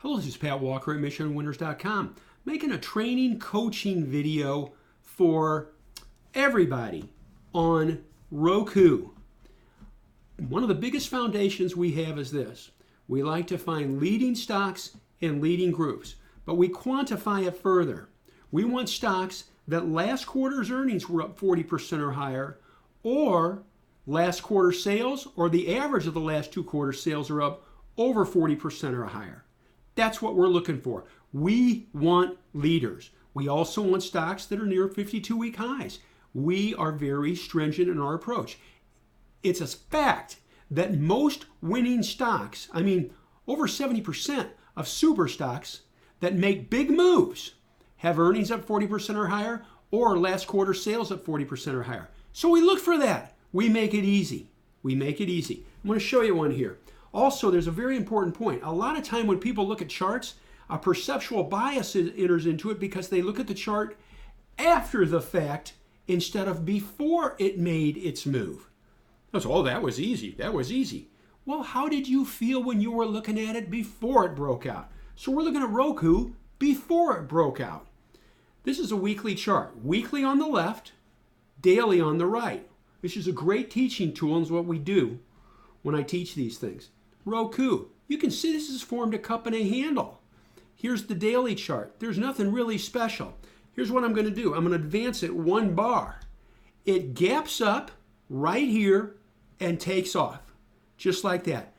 Hello, this is Pat Walker at MissionWinners.com, making a training coaching video for everybody on ROKU. One of the biggest foundations we have is this. We like to find leading stocks and leading groups, but we quantify it further. We want stocks that last quarter's earnings were up 40% or higher, or last quarter sales, or the average of the last 2 quarter sales are up over 40% or higher. That's what we're looking for. We want leaders. We also want stocks that are near 52-week highs. We are very stringent in our approach. It's a fact that most winning stocks, over 70% of super stocks that make big moves have earnings up 40% or higher, or last quarter sales up 40% or higher. So we look for that. We make it easy. I'm going to show you one here. Also, there's a very important point. A lot of time when people look at charts, a perceptual bias enters into it because they look at the chart after the fact instead of before it made its move. Oh, that was easy. Well, how did you feel when you were looking at it before it broke out? So we're looking at ROKU before it broke out. This is a weekly chart. Weekly on the left, daily on the right. This is a great teaching tool and is what we do when I teach these things. ROKU. You can see this is formed a cup and a handle. Here's the daily chart. There's nothing really special. Here's what I'm going to do. I'm going to advance it 1 bar. It gaps up right here and takes off. Just like that.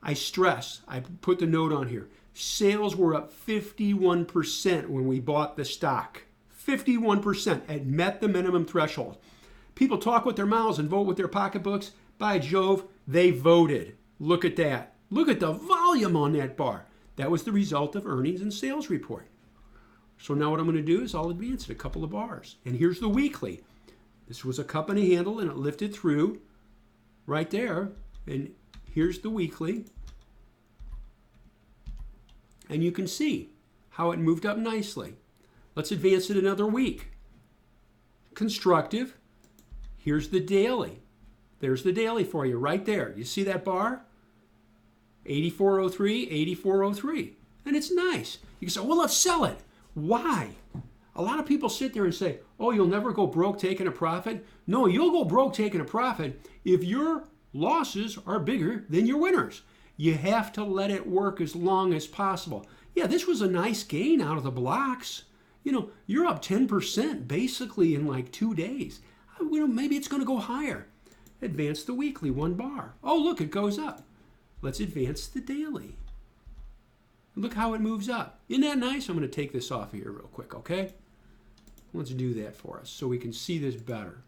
I stress, I put the note on here. Sales were up 51% when we bought the stock. 51%. It met the minimum threshold. People talk with their mouths and vote with their pocketbooks. By Jove, they voted. Look at that. Look at the volume on that bar. That was the result of earnings and sales report. So now what I'm going to do is I'll advance it a couple of bars. And here's the weekly. This was a cup and a handle and it lifted through right there. And here's the weekly. And you can see how it moved up nicely. Let's advance it another week. Constructive. Here's the daily. There's the daily for you right there. You see that bar? 8403, 8403. And it's nice. You can say, well, let's sell it. Why? A lot of people sit there and say, oh, you'll never go broke taking a profit. No, you'll go broke taking a profit if your losses are bigger than your winners. You have to let it work as long as possible. Yeah, this was a nice gain out of the blocks. You're up 10% basically in like 2 days. Maybe it's going to go higher. Advance the weekly 1 bar. Oh, look, it goes up. Let's advance the daily. Look how it moves up. Isn't that nice? I'm going to take this off here real quick, okay? Let's do that for us so we can see this better.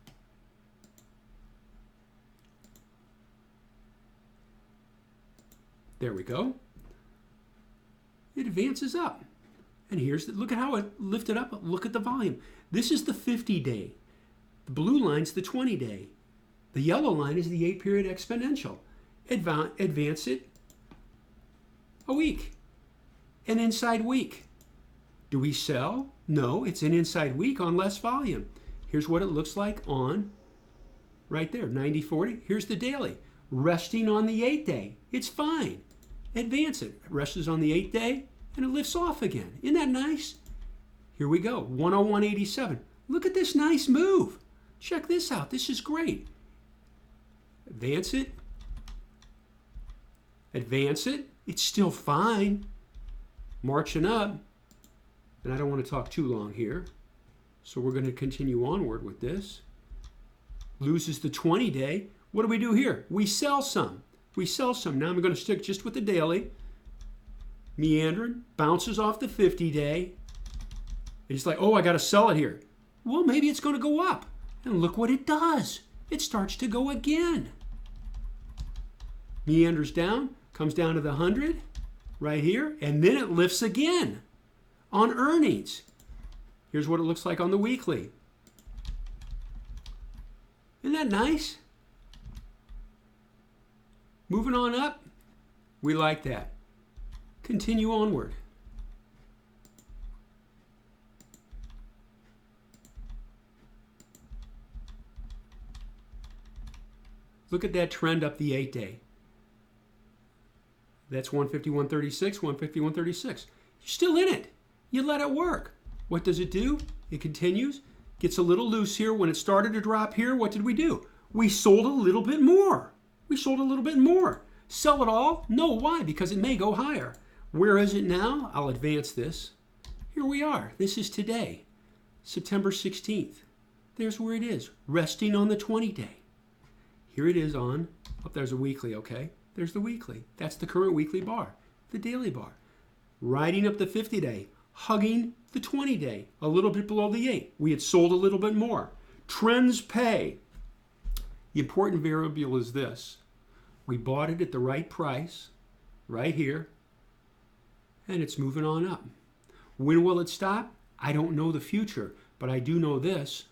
There we go. It advances up. And look at how it lifted up. Look at the volume. This is the 50-day. The blue line's the 20-day. The yellow line is the 8-period exponential. Advance it a week. An inside week. Do we sell? No, it's an inside week on less volume. Here's what it looks like on right there, 90-40. Here's the daily. Resting on the 8-day. It's fine. Advance it. It rests on the 8-day and it lifts off again. Isn't that nice? Here we go. 101.87. Look at this nice move. Check this out. This is great. Advance it. Advance it. It's still fine. Marching up. And I don't want to talk too long here. So we're going to continue onward with this. Loses the 20-day. What do we do here? We sell some. Now I'm going to stick just with the daily. Meandering. Bounces off the 50-day. And it's like, oh, I got to sell it here. Well, maybe it's going to go up. And look what it does. It starts to go again. Meanders down. Comes down to the 100 right here. And then it lifts again on earnings. Here's what it looks like on the weekly. Isn't that nice? Moving on up. We like that. Continue onward. Look at that trend up the 8-day. That's 150, 136, 150, 136. You're still in it. You let it work. What does it do? It continues, gets a little loose here. When it started to drop here, what did we do? We sold a little bit more. We sold a little bit more. Sell it all? No, why? Because it may go higher. Where is it now? I'll advance this. Here we are. This is today, September 16th. There's where it is, resting on the 20-day. Here it is on, oh, there's a weekly, okay? There's the weekly. That's the current weekly bar, the daily bar. Riding up the 50-day, hugging the 20-day, a little bit below the 8. We had sold a little bit more. Trends pay. The important variable is this. We bought it at the right price, right here, and it's moving on up. When will it stop? I don't know the future, but I do know this.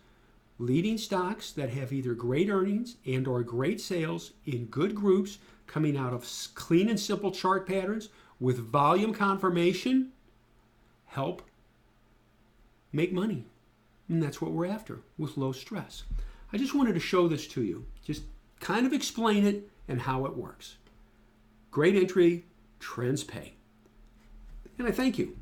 Leading stocks that have either great earnings and or great sales in good groups coming out of clean and simple chart patterns with volume confirmation help make money. And that's what we're after with low stress. I just wanted to show this to you. Just kind of explain it and how it works. Great entry, trends pay. And I thank you.